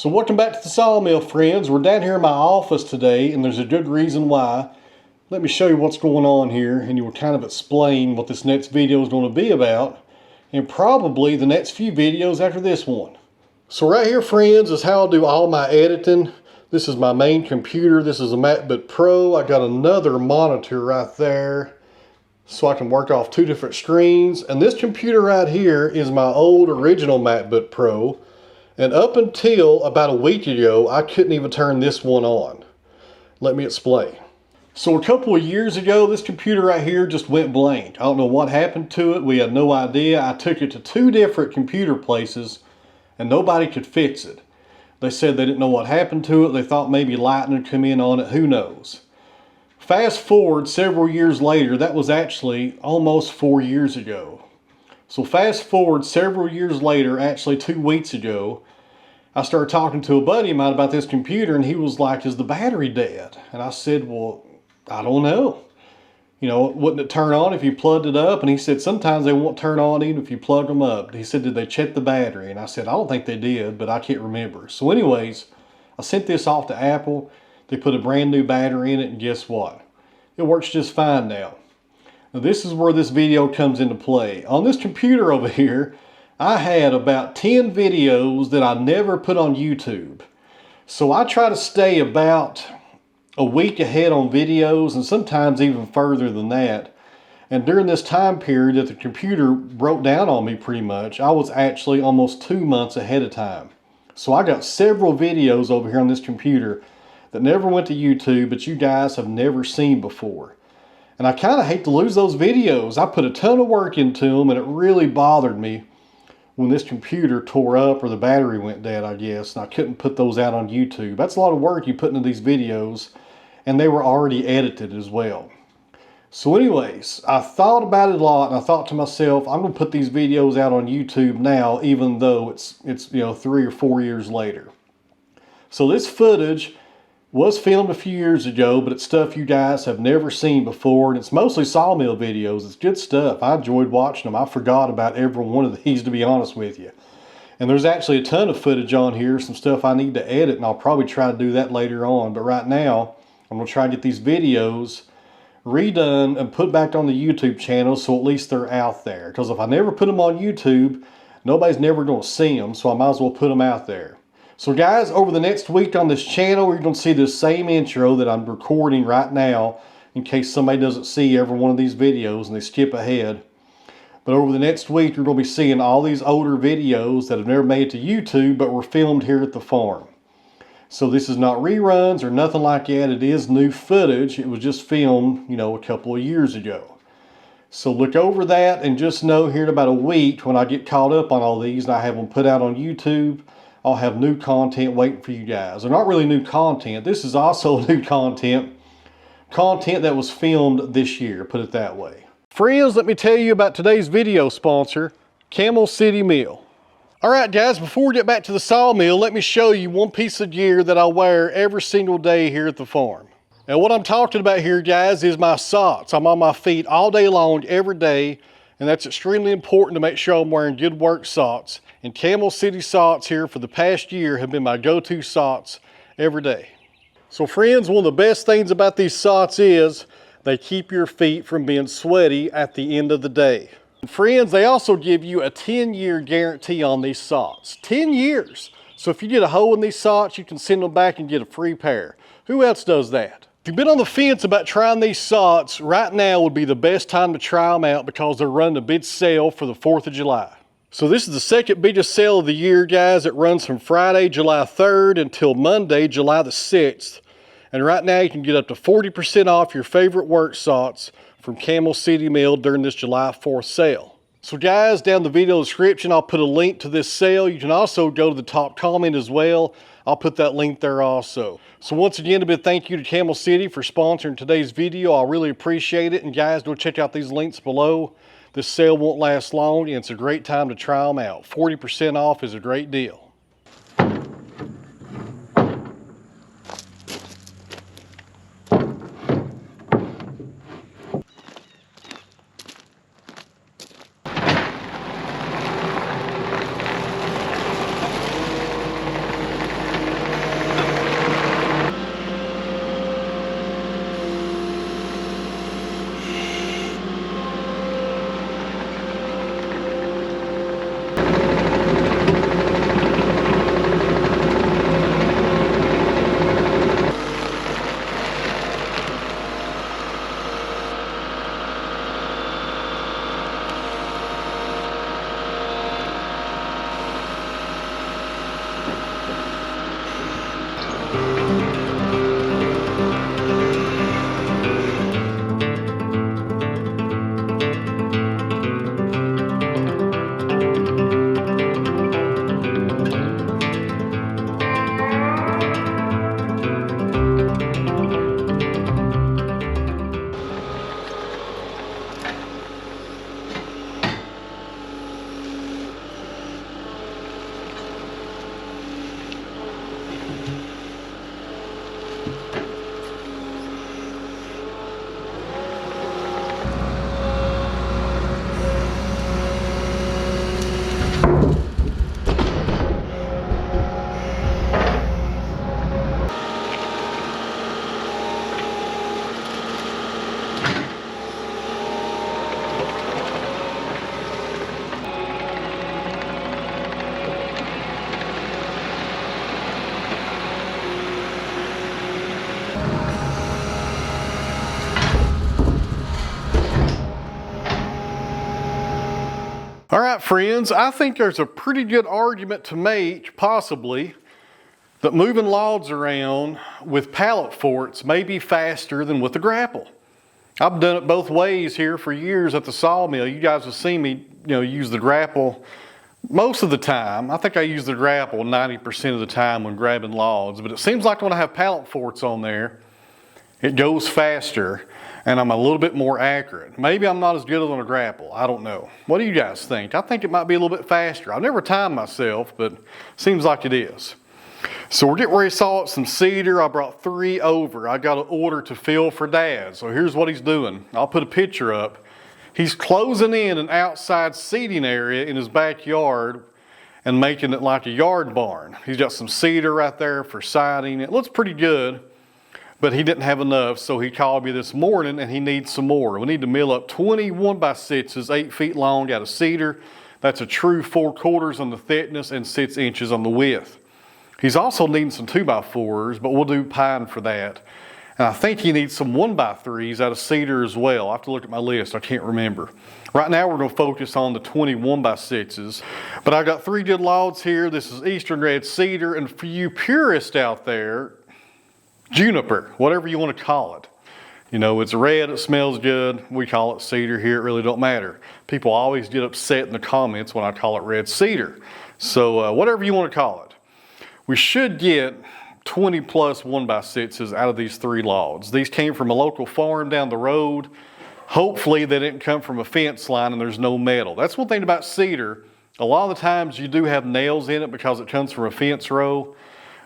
So welcome back to the Sawmill, friends. We're down here in my office today, and there's a good reason why. Let me show you what's going on here, and you will kind of explain what this next video is going to be about, and probably the next few videos after this one. So right here, friends, is how I do all my editing. This is my main computer. This is a MacBook Pro. I got another monitor right there, so I can work off two different screens. And this computer right here is my old original MacBook Pro. And up until about a week ago, I couldn't even turn this one on. Let me explain. So a couple of years ago, this computer right here just went blank. I don't know what happened to it. We had no idea. I took it to two different computer places and nobody could fix it. They said they didn't know what happened to it. They thought maybe lightning would come in on it. Who knows? Fast forward several years later, that was actually almost 4 years ago. So fast forward several years later, actually 2 weeks ago, I started talking to a buddy of mine about this computer, and he was like, is the battery dead? And I said, well, I don't know. You know, wouldn't it turn on if you plugged it up? And he said, sometimes they won't turn on even if you plug them up. He said, did they check the battery? And I said, I don't think they did, but I can't remember. So anyways, I sent this off to Apple. They put a brand new battery in it, and guess what? It works just fine now. Now this is where this video comes into play. On this computer over here, I had about 10 videos that I never put on YouTube. So I try to stay about a week ahead on videos, and sometimes even further than that. And during this time period that the computer broke down on me pretty much, I was actually almost 2 months ahead of time. So I got several videos over here on this computer that never went to YouTube, but you guys have never seen before. And I kind of hate to lose those videos. I put a ton of work into them, and it really bothered me when this computer tore up or the battery went dead, I guess, and I couldn't put those out on YouTube. That's a lot of work you put into these videos, and they were already edited as well. So anyways, I thought about it a lot, and I thought to myself, I'm going to put these videos out on YouTube now, even though it's 3 or 4 years later. So this footage was filmed a few years ago, but it's stuff you guys have never seen before, and it's mostly Sawmill videos. It's good stuff. I enjoyed watching them. I forgot about every one of these, to be honest with you. And there's actually a ton of footage on here, some stuff I need to edit, and I'll probably try to do that later on. But right now, I'm going to try to get these videos redone and put back on the YouTube channel, so at least they're out there. Because if I never put them on YouTube, nobody's never going to see them, so I might as well put them out there. So guys, over the next week on this channel, we're going to see this same intro that I'm recording right now, in case somebody doesn't see every one of these videos and they skip ahead. But over the next week, you're going to be seeing all these older videos that have never made it to YouTube, but were filmed here at the farm. So this is not reruns or nothing like that. It is new footage. It was just filmed, a couple of years ago. So look over that, and just know here in about a week, when I get caught up on all these and I have them put out on YouTube, I'll have new content waiting for you guys. They're not really new content. This is also new content that was filmed this year, put it that way. Friends, let me tell you about today's video sponsor, Camel City Mill. All right, guys, before we get back to the Sawmill, let me show you one piece of gear that I wear every single day here at the farm. Now, what I'm talking about here, guys, is my socks. I'm on my feet all day long, every day, and that's extremely important to make sure I'm wearing good work socks. And Camel City socks here for the past year have been my go-to socks every day. So friends, one of the best things about these socks is they keep your feet from being sweaty at the end of the day. And friends, they also give you a 10-year guarantee on these socks. 10 years. So if you get a hole in these socks, you can send them back and get a free pair. Who else does that? If you've been on the fence about trying these socks, right now would be the best time to try them out, because they're running a big sale for the 4th of July. So this is the second biggest sale of the year, guys. It runs from Friday, July 3rd until Monday, July the 6th. And right now you can get up to 40% off your favorite work socks from Camel City Mill during this July 4th sale. So guys, down in the video description, I'll put a link to this sale. You can also go to the top comment as well. I'll put that link there also. So once again, a big thank you to Camel City for sponsoring today's video. I really appreciate it. And guys, go check out these links below. This sale won't last long, and it's a great time to try them out. 40% off is a great deal. All right, friends, I think there's a pretty good argument to make, possibly, that moving logs around with pallet forks may be faster than with the grapple. I've done it both ways here for years at the sawmill. You guys have seen me, use the grapple most of the time. I think I use the grapple 90% of the time when grabbing logs, but it seems like when I have pallet forks on there, it goes faster and I'm a little bit more accurate. Maybe I'm not as good on a grapple. I don't know. What do you guys think? I think it might be a little bit faster. I've never timed myself, but it seems like it is. So we're getting ready to saw up some cedar. I brought 3 over. I got an order to fill for Dad. So here's what he's doing. I'll put a picture up. He's closing in an outside seating area in his backyard and making it like a yard barn. He's got some cedar right there for siding. It looks pretty good, but he didn't have enough, so he called me this morning and he needs some more. We need to mill up 20 1x6s, 8 feet long out of cedar. That's a true 4/4 on the thickness and 6 inches on the width. He's also needing some 2x4s, but we'll do pine for that. And I think he needs some 1x3s out of cedar as well. I have to look at my list, I can't remember. Right now we're gonna focus on the 20 1x6s. But I got 3 good logs here. This is Eastern Red Cedar, and for you purists out there, juniper, whatever you want to call it. It's red, it smells good. We call it cedar here, it really don't matter. People always get upset in the comments when I call it red cedar. So whatever you want to call it. We should get 20 plus 1x6s out of these 3 logs. These came from a local farm down the road. Hopefully they didn't come from a fence line and there's no metal. That's one thing about cedar. A lot of the times you do have nails in it because it comes from a fence row.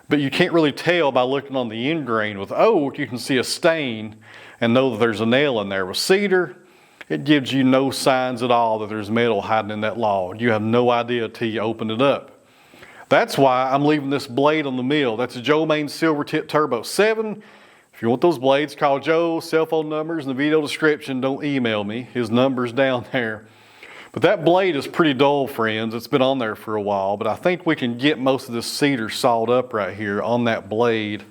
But you can't really tell by looking on the end grain. With oak, you can see a stain and know that there's a nail in there. With cedar, it gives you no signs at all that there's metal hiding in that log. You have no idea until you open it up. That's why I'm leaving this blade on the mill. That's a Joe Maine Silver Tip Turbo 7. If you want those blades, call Joe. Cell phone numbers in the video description. Don't email me. His number's down there. But that blade is pretty dull, friends. It's been on there for a while, but I think we can get most of this cedar sawed up right here on that blade.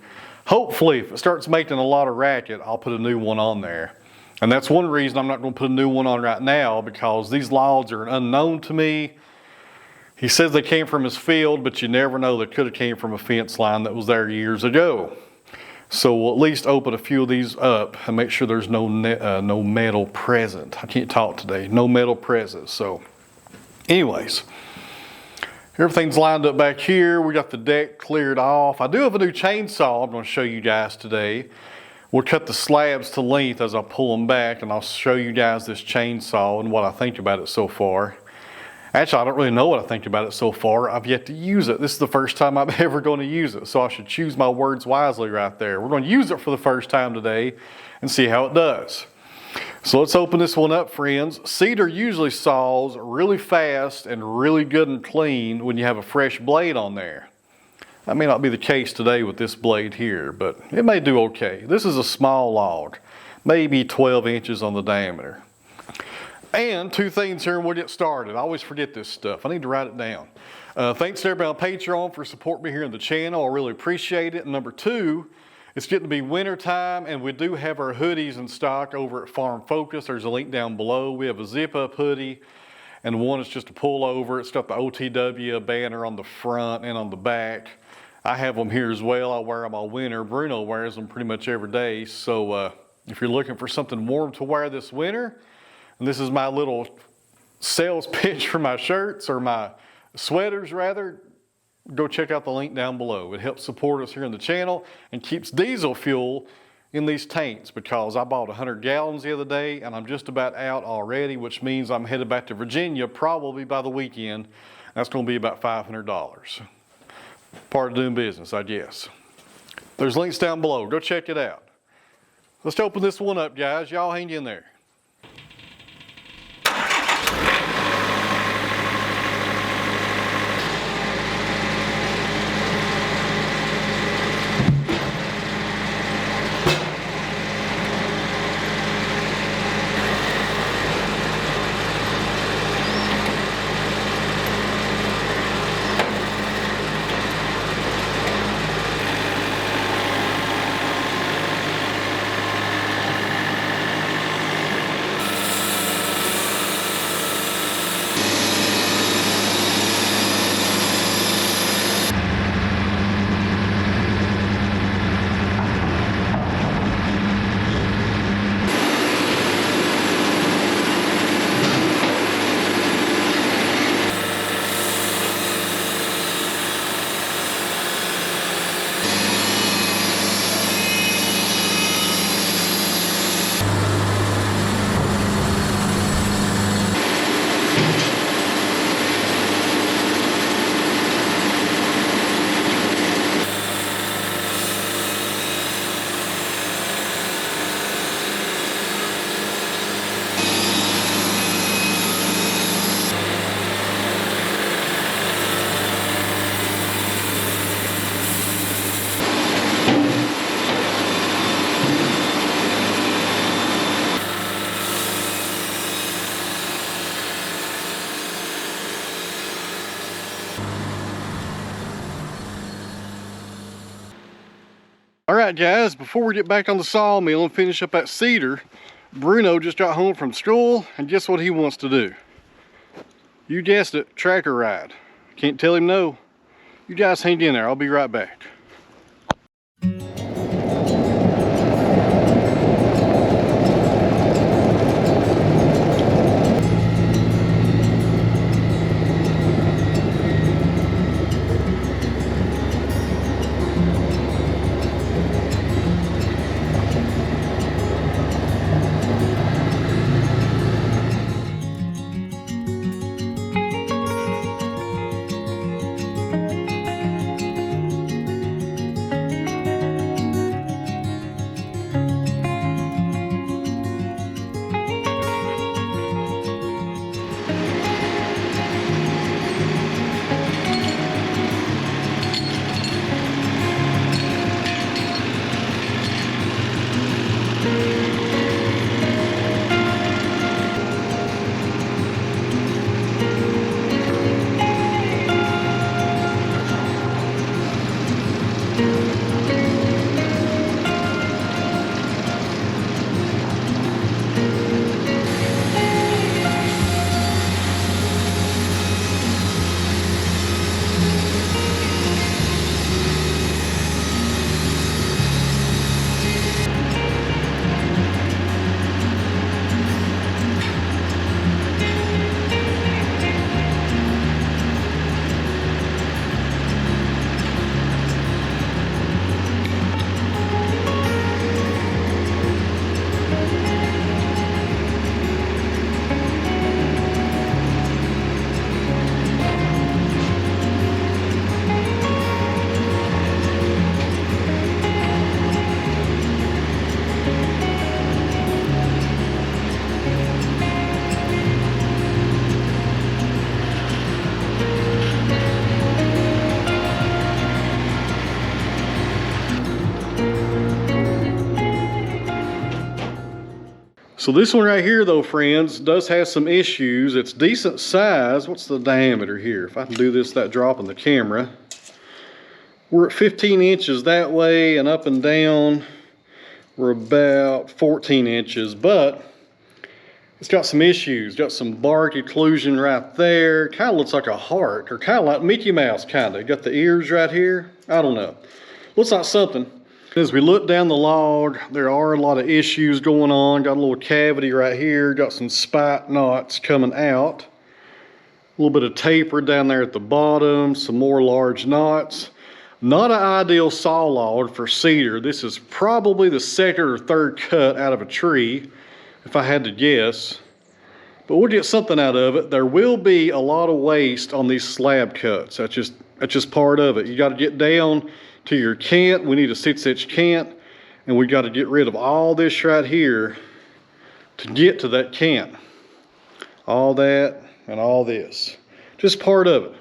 Hopefully, if it starts making a lot of racket, I'll put a new one on there. And that's one reason I'm not going to put a new one on right now, because these logs are unknown to me. He says they came from his field, but you never know. They could have came from a fence line that was there years ago. So we'll at least open a few of these up and make sure there's no metal present. I can't talk today. No metal present. So anyways, everything's lined up back here. We got the deck cleared off. I do have a new chainsaw I'm going to show you guys today. We'll cut the slabs to length as I pull them back, and I'll show you guys this chainsaw and what I think about it so far. Actually, I don't really know what I think about it so far. I've yet to use it. This is the first time I'm ever going to use it, so I should choose my words wisely right there. We're going to use it for the first time today and see how it does. So let's open this one up, friends. Cedar usually saws really fast and really good and clean when you have a fresh blade on there. That may not be the case today with this blade here, but it may do okay. This is a small log, maybe 12 inches on the diameter. And 2 things here and we'll get started. I always forget this stuff. I need to write it down. Thanks to everybody on Patreon for supporting me here in the channel. I really appreciate it. And number 2, it's getting to be winter time, and we do have our hoodies in stock over at Farm Focus. There's a link down below. We have a zip-up hoodie, and one is just a pull over. It's got the OTW banner on the front and on the back. I have them here as well. I wear them all winter. Bruno wears them pretty much every day. So if you're looking for something warm to wear this winter, and this is my little sales pitch for my shirts, or my sweaters rather, go check out the link down below. It helps support us here in the channel and keeps diesel fuel in these tanks, because I bought 100 gallons the other day and I'm just about out already, which means I'm headed back to Virginia probably by the weekend. That's going to be about $500. Part of doing business, I guess. There's links down below. Go check it out. Let's open this one up, guys. Y'all hang in there. All right, guys, before we get back on the sawmill and finish up at Cedar, Bruno just got home from school, and guess what he wants to do? You guessed it, tractor ride. Can't tell him no. You guys hang in there, I'll be right back. So this one right here though, friends, does have some issues. It's decent size. What's the diameter here? If I can do this without dropping the camera. We're at 15 inches that way, and up and down we're about 14 inches, but It's got some issues. Got some bark occlusion right there. Kind of looks like a heart, or kind of like Mickey Mouse, kind of. Got the ears right here. I don't know. Looks like something. As we look down the log, there are a lot of issues going on. Got a little cavity right here. Got some spike knots coming out. A little bit of taper down there at the bottom. Some more large knots. Not an ideal saw log for cedar. This is probably the second or third cut out of a tree, if I had to guess. But we'll get something out of it. There will be a lot of waste on these slab cuts. That's just part of it. You got to get down to your cant. We need a 6-inch cant, and we got to get rid of all this right here to get to that cant. All that and all this. Just part of it.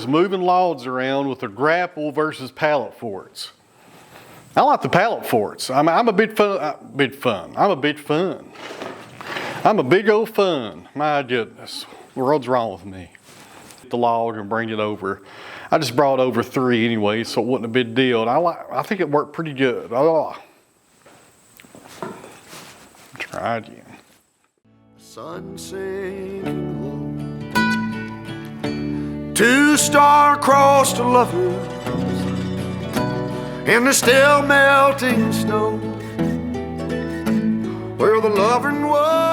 Moving logs around with a grapple versus pallet forks. I like the pallet forks. I'm a big fun. I'm a big old fun. My goodness, what's wrong with me? The log and bring it over. I just brought over 3 anyway, so it wasn't a big deal. And I think it worked pretty good. Oh. Try again. Sun sinking low, 2 star-crossed lovers in the still melting snow, where the loving was